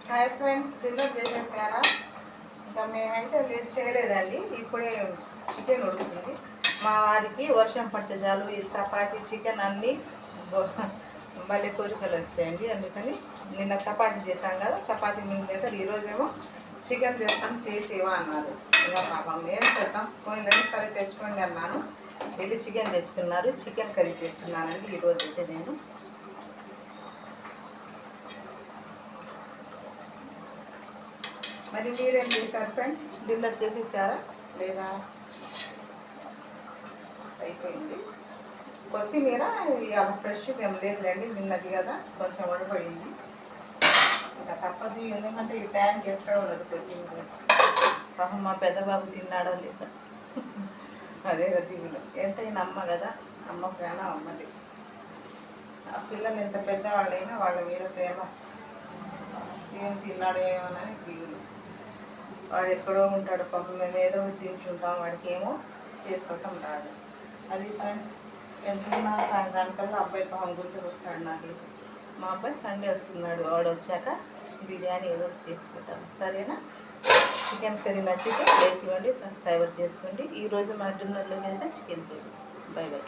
Hi friends, dinner చేసేసారా? ఇంకా మేమైతే లేదు, చేయలేదండి. ఇప్పుడే చికెన్ ఉడుకుతుంది. మా వారికి వర్షం పడితే చాలు ఈ చపాతీ చికెన్ అన్నీ భలే కోరికలు వస్తాయండి. అందుకని నిన్న చపాతీ చేశాం కదా, చపాతీ ముందు దగ్గర ఈరోజేమో చికెన్ చేస్తాం చేసేవా అన్నారు. ఇంకా పాపం ఏం చేద్దాం, పోయినని సరే తెచ్చుకోండి అన్నాను. వెళ్ళి చికెన్ తెచ్చుకున్నారు. చికెన్ కర్రీ చేస్తున్నానండి ఈరోజు అయితే నేను. మరి మీరేం చేశారు ఫ్రెండ్స్? డిన్నర్ చేసేసారా లేదా? అయిపోయింది. కొత్తిమీర ఇవాళ ఫ్రెష్ ఏం లేదులేండి, నిన్నది కదా కొంచెం వడబడింది. ఇంకా తప్పదు, ఎందుకంటే ఈ టైంకి ఎక్కడ ఉండదు కొత్తిమీర. పాపం మా పెద్ద బాబు తిన్నాడో లేదా అదే దిగులు. ఎంతైనా అమ్మ కదా, అమ్మ ప్రాణం అమ్మది. ఆ పిల్లలు ఎంత పెద్దవాళ్ళైనా వాళ్ళ మీద ప్రేమ. ఏం తిన్నాడో ఏమోనని దిగులు. వాడు ఎక్కడో ఉంటాడు పాపం, మేము ఏదో తింటుంటాం, వాడికి ఏమో చేసుకోవటం రాదు. అది ఫ్రెండ్స్, ఎంతున్నా సాయంత్రానికల్లా అబ్బాయి పాపం గుర్తుకు వస్తాడు నాకు. మా అబ్బాయి సండే వస్తున్నాడు, వాడు వచ్చాక బిర్యానీ ఏదో చేసుకుంటాను. సరేనా? చికెన్ కర్రీ నచ్చితే లైక్ ఇవ్వండి, సబ్స్క్రైబర్ చేసుకోండి. ఈరోజు మా డిన్నర్లోకి అయితే చికెన్ కర్రీ. By by.